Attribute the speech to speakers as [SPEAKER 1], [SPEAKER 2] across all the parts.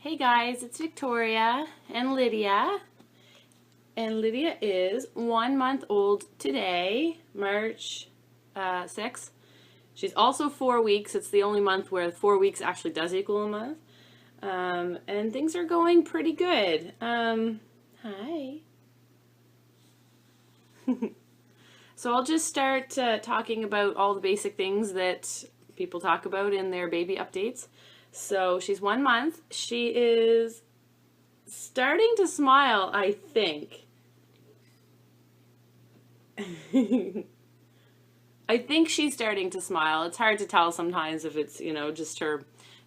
[SPEAKER 1] Hey guys, it's Victoria and Lydia. And Lydia is 1 month old today, March 6th. She's also 4 weeks. It's the only month where 4 weeks actually does equal a month. And things are going pretty good. Hi. So I'll just start talking about all the basic things that people talk about in their baby updates. So she's 1 month. She is starting to smile, I think. I think she's starting to smile. It's hard to tell sometimes if it's,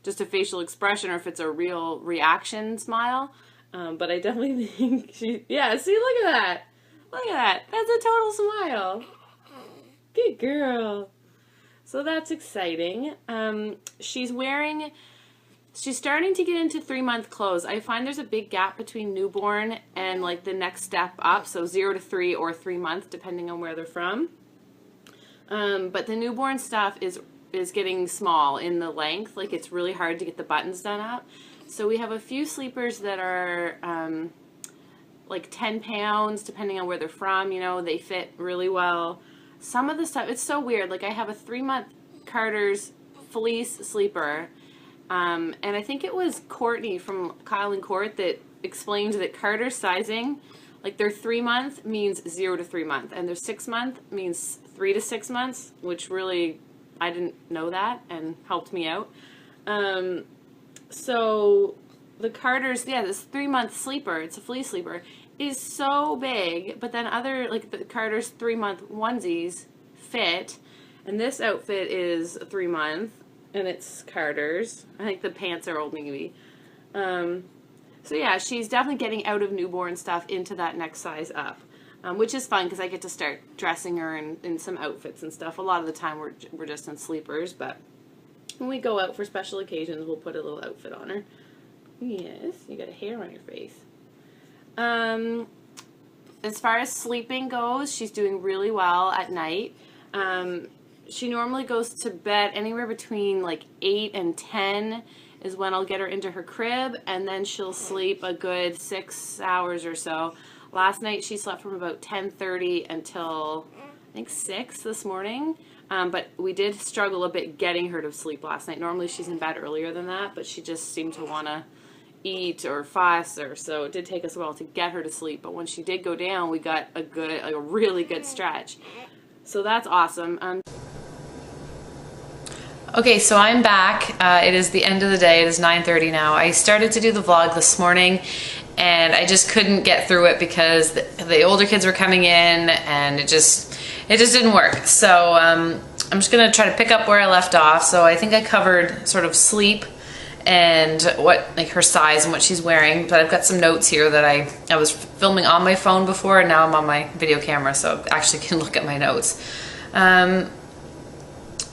[SPEAKER 1] just a facial expression or if it's a real reaction smile. But I definitely think yeah, see, look at that. Look at that. That's a total smile. Good girl. So that's exciting. She's starting to get into 3-month clothes. I find there's a big gap between newborn and like the next step up. So 0 to 3 or 3 months, depending on where they're from. But the newborn stuff is getting small in the length. Like it's really hard to get the buttons done up. So we have a few sleepers that are like 10 pounds, depending on where they're from. They fit really well. Some of the stuff, it's so weird. Like I have a 3-month Carter's fleece sleeper. And I think it was Courtney from Kyle and Court that explained that Carter's sizing, like their 3-month means 0 to 3 month, and their 6-month means 3 to 6 months, which really, I didn't know that and helped me out. So the Carter's, this 3-month sleeper, it's a fleece sleeper, is so big, but then other, like the Carter's 3-month onesies fit, and this outfit is a 3-month. And it's Carter's. I think the pants are Old Navy. So yeah, she's definitely getting out of newborn stuff into that next size up, which is fun because I get to start dressing her in some outfits and stuff. A lot of the time we're just in sleepers, but when we go out for special occasions, we'll put a little outfit on her. Yes, you got a hair on your face. As far as sleeping goes, she's doing really well at night. She normally goes to bed anywhere between like 8 and 10 is when I'll get her into her crib, and then she'll sleep a good 6 hours or so. Last night she slept from about 10:30 until I think 6 this morning, but we did struggle a bit getting her to sleep last night. Normally she's in bed earlier than that, but she just seemed to want to eat or fuss, or so it did take us a while to get her to sleep. But when she did go down, we got a really good stretch. So that's awesome. Okay, so I'm back. It is the end of the day. It is 9:30 now. I started to do the vlog this morning and I just couldn't get through it because the older kids were coming in and it just didn't work. So I'm just gonna try to pick up where I left off. So I think I covered sort of sleep and her size and what she's wearing, but I've got some notes here that I was filming on my phone before, and now I'm on my video camera, so I actually can look at my notes.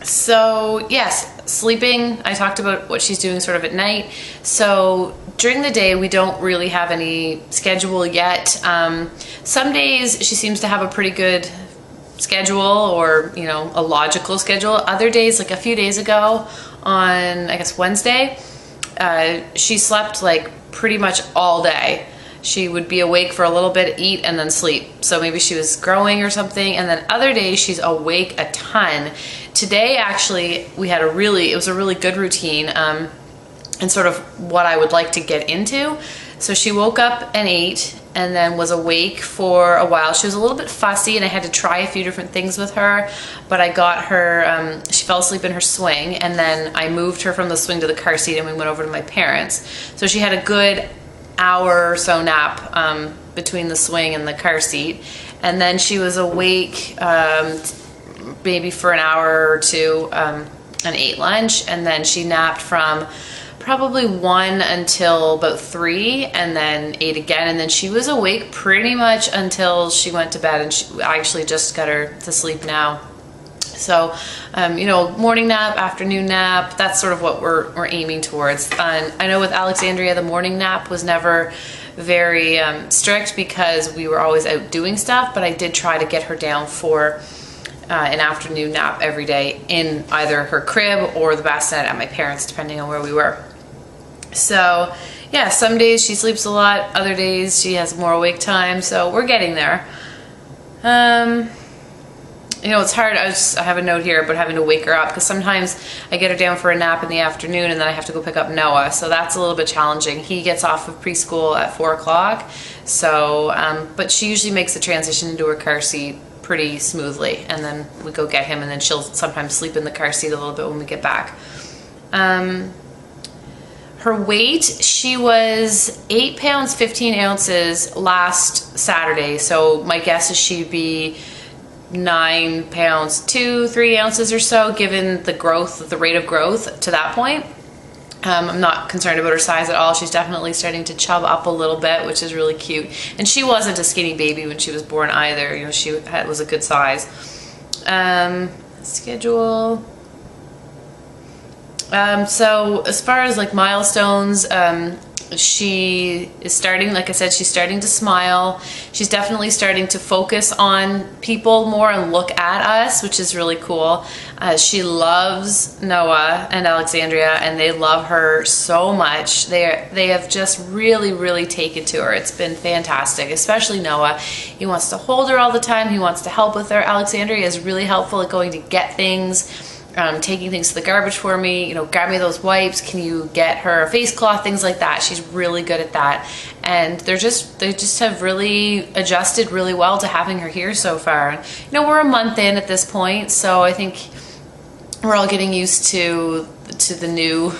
[SPEAKER 1] So yes, sleeping, I talked about what she's doing sort of at night. So during the day, we don't really have any schedule yet. Some days she seems to have a pretty good schedule, or, a logical schedule. Other days, like a few days ago on, I guess, Wednesday, she slept like pretty much all day. She would be awake for a little bit, eat, and then sleep. So maybe she was growing or something. And then other days she's awake a ton. Today, actually, it was a really good routine, and sort of what I would like to get into. So she woke up and ate and then was awake for a while. She was a little bit fussy and I had to try a few different things with her, but I got her, she fell asleep in her swing, and then I moved her from the swing to the car seat and we went over to my parents. So she had a good hour or so nap between the swing and the car seat, and then she was awake maybe for an hour or two and ate lunch, and then she napped from probably 1 until about 3, and then ate again, and then she was awake pretty much until she went to bed, and I actually just got her to sleep now. So, morning nap, afternoon nap, that's sort of what we're aiming towards. And I know with Alexandria, the morning nap was never very strict because we were always out doing stuff, but I did try to get her down for an afternoon nap every day in either her crib or the bassinet at my parents', depending on where we were. So yeah, some days she sleeps a lot, other days she has more awake time, so we're getting there. You know, it's hard. I have a note here about having to wake her up because sometimes I get her down for a nap in the afternoon and then I have to go pick up Noah. So that's a little bit challenging. He gets off of preschool at 4 o'clock. So, but she usually makes the transition into her car seat pretty smoothly. And then we go get him and then she'll sometimes sleep in the car seat a little bit when we get back. Her weight, she was 8 pounds, 15 ounces last Saturday. So my guess is she'd be 9 pounds, 3 ounces or so, given the growth, the rate of growth to that point. I'm not concerned about her size at all. She's definitely starting to chub up a little bit, which is really cute. And she wasn't a skinny baby when she was born either. You know, she was a good size. Schedule. So as far as like milestones, she is starting, like I said, she's starting to smile. She's definitely starting to focus on people more and look at us, which is really cool. She loves Noah and Alexandria, and they love her so much. They have just really, really taken to her. It's been fantastic, especially Noah. He wants to hold her all the time. He wants to help with her. Alexandria is really helpful at going to get things. Taking things to the garbage for me, you know, grab me those wipes, can you get her a face cloth, things like that. She's really good at that. And they just have really adjusted really well to having her here so far. And, you know, we're a month in at this point, so I think we're all getting used to the new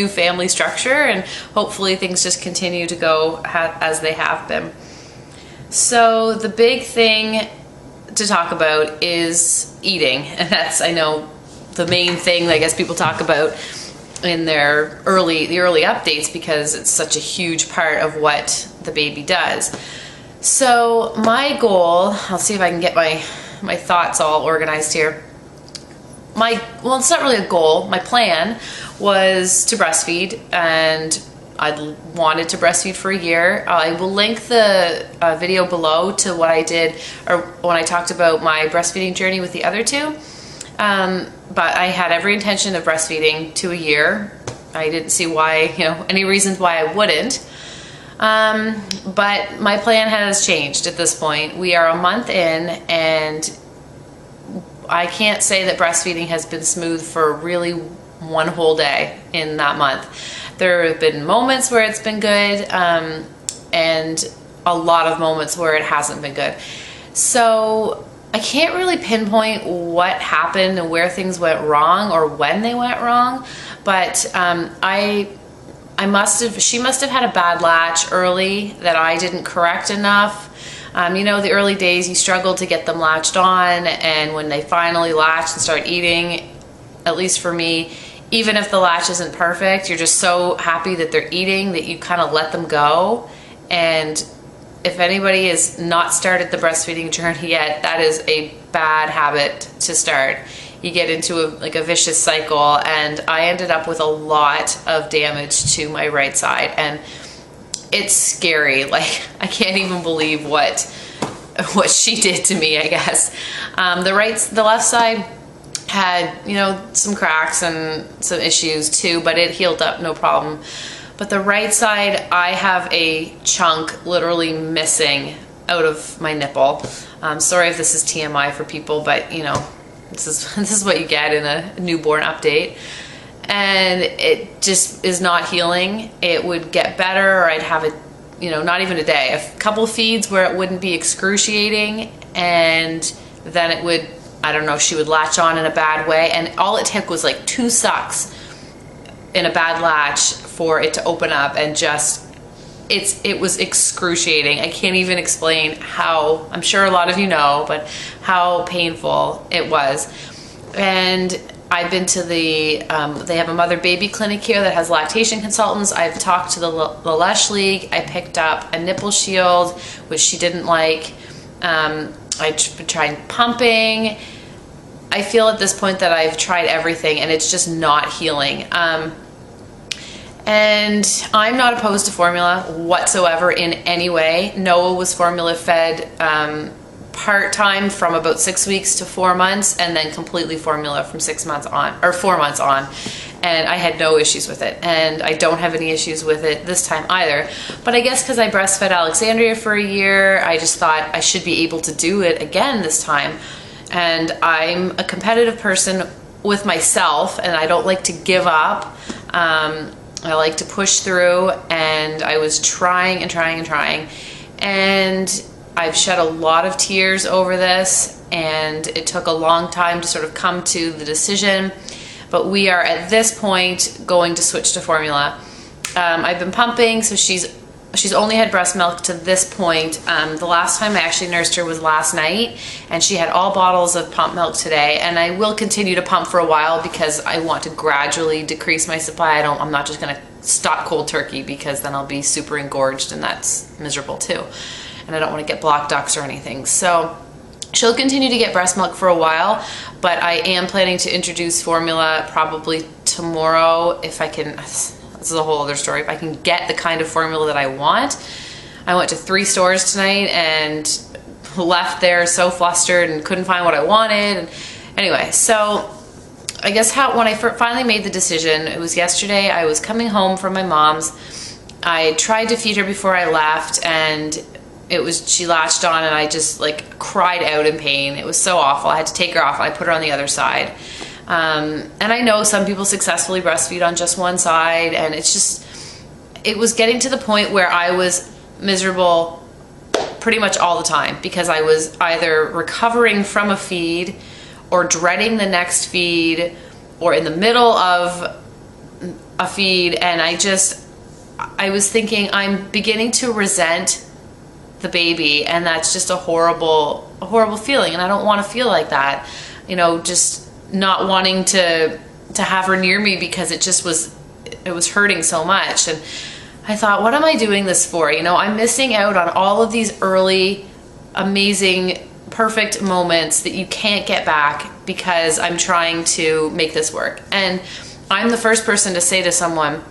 [SPEAKER 1] family structure, and hopefully things just continue to go as they have been. So the big thing to talk about is eating, and that's, I know, the main thing I guess people talk about in the early updates, because it's such a huge part of what the baby does. So my goal, I'll see if I can get my thoughts all organized here. Well, it's not really a goal. My plan was to breastfeed, and I wanted to breastfeed for a year. I will link the video below to what I did, or when I talked about my breastfeeding journey with the other two. But I had every intention of breastfeeding to a year. I didn't see why, you know, any reasons why I wouldn't. But my plan has changed at this point. We are a month in, and I can't say that breastfeeding has been smooth for really one whole day in that month. There have been moments where it's been good, and a lot of moments where it hasn't been good. So I can't really pinpoint what happened and where things went wrong or when they went wrong, but she must have had a bad latch early that I didn't correct enough. You know, the early days you struggle to get them latched on, and when they finally latch and start eating, at least for me, even if the latch isn't perfect, you're just so happy that they're eating that you kind of let them go. And if anybody has not started the breastfeeding journey yet, that is a bad habit to start. You get into a vicious cycle, and I ended up with a lot of damage to my right side, and it's scary. Like, I can't even believe what she did to me, I guess. The left side had, you know, some cracks and some issues too, but it healed up no problem. But the right side, I have a chunk literally missing out of my nipple. Sorry if this is TMI for people, but you know, this is what you get in a newborn update. And it just is not healing. It would get better, or I'd have it, you know, not even a day. A couple feeds where it wouldn't be excruciating, and then it would, I don't know, she would latch on in a bad way. And all it took was like 2 sucks in a bad latch for it to open up, and just it was excruciating. I can't even explain how, I'm sure a lot of you know, but how painful it was. And I've been to they have a mother baby clinic here that has lactation consultants. I've talked to the Lush League. I picked up a nipple shield, which she didn't like. I tried pumping. I feel at this point that I've tried everything, and it's just not healing. And I'm not opposed to formula whatsoever in any way. Noah was formula fed part-time from about 6 weeks to 4 months, and then completely formula from 6 months on, or 4 months on. and I had no issues with it, and I don't have any issues with it this time either. But I guess because I breastfed Alexandria for a year, I just thought I should be able to do it again this time. And I'm a competitive person with myself, and I don't like to give up. I like to push through, and I was trying and trying and trying, and I've shed a lot of tears over this, and it took a long time to sort of come to the decision, but we are at this point going to switch to formula. I've been pumping, so she's only had breast milk to this point. The last time I actually nursed her was last night, and she had all bottles of pump milk today, and I will continue to pump for a while because I want to gradually decrease my supply. I'm not just gonna stop cold turkey, because then I'll be super engorged, and that's miserable too. And I don't want to get blocked ducts or anything. So she'll continue to get breast milk for a while, but I am planning to introduce formula probably tomorrow if I can. This is a whole other story. If I can get the kind of formula that I want. I went to 3 stores tonight and left there so flustered and couldn't find what I wanted. And anyway, so I guess when I finally made the decision, it was yesterday. I was coming home from my mom's. I tried to feed her before I left, and she latched on, and I just like cried out in pain. It was so awful. I had to take her off, and I put her on the other side. And I know some people successfully breastfeed on just one side, and it was getting to the point where I was miserable pretty much all the time, because I was either recovering from a feed or dreading the next feed or in the middle of a feed, and I was thinking, I'm beginning to resent the baby, and that's just a horrible feeling, and I don't want to feel like that, just not wanting to have her near me, because it was hurting so much. And I thought, what am I doing this for? I'm missing out on all of these early amazing perfect moments that you can't get back because I'm trying to make this work. And I'm the first person to say to someone,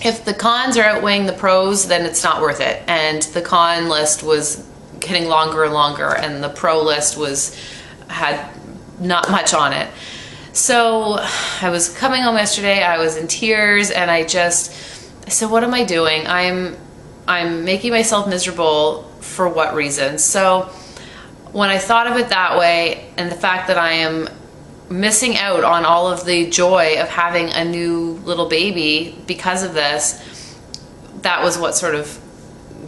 [SPEAKER 1] if the cons are outweighing the pros, then it's not worth it. And the con list was getting longer and longer, and the pro list had not much on it. So I was coming home yesterday, I was in tears, and I said, what am I doing? I'm making myself miserable for what reason? So when I thought of it that way, and the fact that I am missing out on all of the joy of having a new little baby because of this, that was what sort of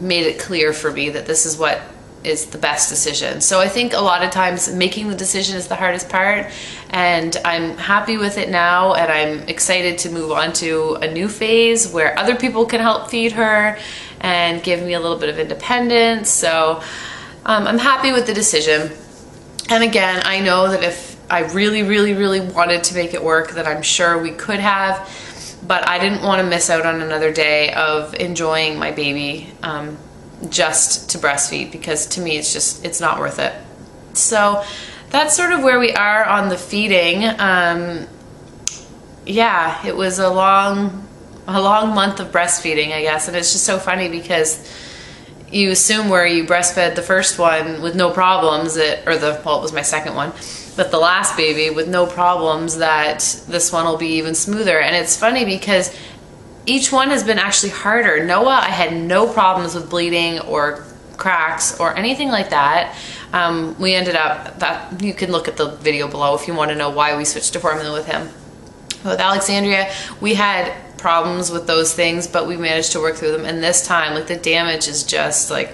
[SPEAKER 1] made it clear for me that this is what is the best decision. So I think a lot of times making the decision is the hardest part, and I'm happy with it now, and I'm excited to move on to a new phase where other people can help feed her and give me a little bit of independence. So I'm happy with the decision. And again, I know that if I really, really, really wanted to make it work, that I'm sure we could have, but I didn't want to miss out on another day of enjoying my baby just to breastfeed, because to me it's not worth it. So that's sort of where we are on the feeding. Yeah, it was a long month of breastfeeding, I guess, and it's just so funny because you assume where you breastfed the first one with no problems it was my second one, but the last baby with no problems, that this one will be even smoother. And it's funny because each one has been actually harder. Noah, I had no problems with bleeding or cracks or anything like that. We ended up, that you can look at the video below if you want to know why we switched to formula with him. With Alexandria, we had problems with those things, but we managed to work through them. And this time, like, the damage is just like,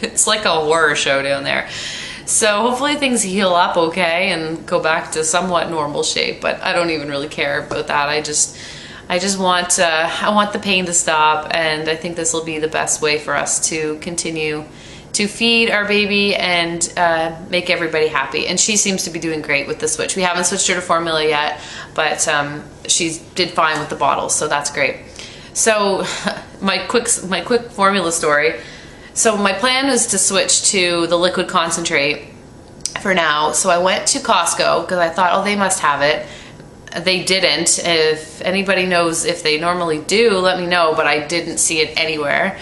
[SPEAKER 1] it's like a horror show down there. So hopefully things heal up okay and go back to somewhat normal shape, but I don't even really care about that. I just want I want the pain to stop, and I think this will be the best way for us to continue to feed our baby and make everybody happy. And she seems to be doing great with the switch. We haven't switched her to formula yet, but she did fine with the bottles, so that's great. So my quick formula story. So my plan is to switch to the liquid concentrate for now. So I went to Costco because I thought, oh, they must have it. They didn't. If anybody knows if they normally do, let me know, but I didn't see it anywhere.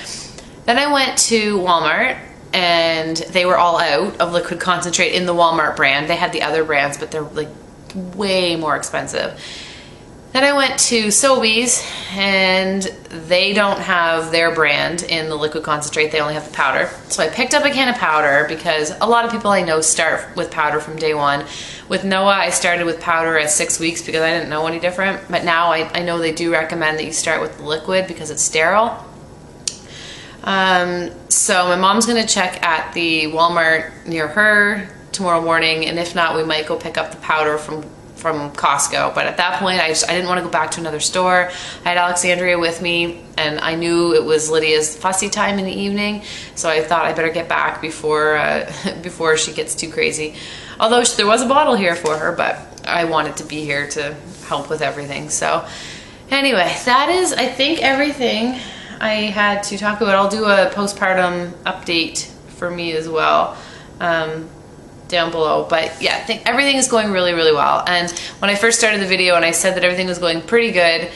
[SPEAKER 1] Then I went to Walmart, and they were all out of liquid concentrate in the Walmart brand. They had the other brands, but they're like way more expensive. Then I went to Sobeys, and they don't have their brand in the liquid concentrate, they only have the powder. So I picked up a can of powder because a lot of people I know start with powder from day one. With Noah, I started with powder at 6 weeks because I didn't know any different, but now I know they do recommend that you start with the liquid because it's sterile. So my mom's gonna check at the Walmart near her tomorrow morning, and if not, we might go pick up the powder from Costco. But at that point, I didn't want to go back to another store. I had Alexandria with me, and I knew it was Lydia's fussy time in the evening, so I thought I better get back before before she gets too crazy. Although there was a bottle here for her, but I wanted to be here to help with everything. So anyway, that is, I think, everything I had to talk about. I'll do a postpartum update for me as well. Down below, but yeah, I think everything is going really, really well. And when I first started the video and I said that everything was going pretty good,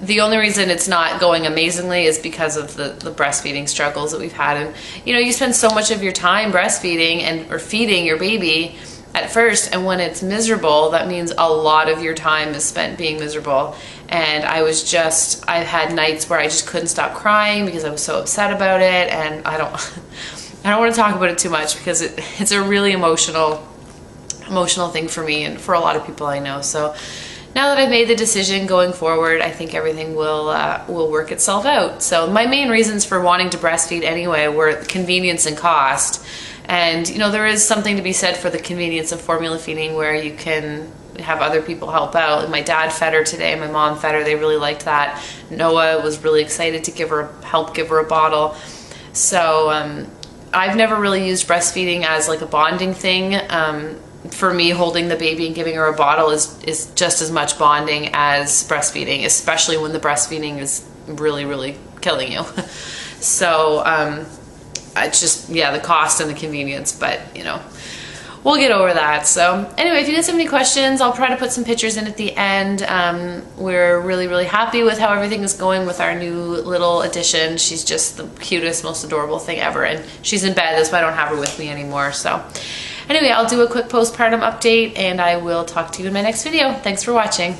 [SPEAKER 1] the only reason it's not going amazingly is because of the breastfeeding struggles that we've had. And you know, you spend so much of your time breastfeeding or feeding your baby at first, and when it's miserable, that means a lot of your time is spent being miserable. And I've had nights where I just couldn't stop crying because I was so upset about it, and I don't want to talk about it too much because it's a really emotional thing for me and for a lot of people I know. So now that I've made the decision going forward, I think everything will work itself out. So my main reasons for wanting to breastfeed anyway were convenience and cost. And you know, there is something to be said for the convenience of formula feeding where you can have other people help out. My dad fed her today, my mom fed her, they really liked that. Noah was really excited to help give her a bottle. So I've never really used breastfeeding as like a bonding thing. For me, holding the baby and giving her a bottle is just as much bonding as breastfeeding, especially when the breastfeeding is really, really killing you. So it's just, yeah, the cost and the convenience, but you know, we'll get over that. So anyway, if you guys have any questions, I'll try to put some pictures in at the end. We're really, really happy with how everything is going with our new little addition. She's just the cutest, most adorable thing ever, and she's in bed. That's why I don't have her with me anymore. So anyway, I'll do a quick postpartum update, and I will talk to you in my next video. Thanks for watching.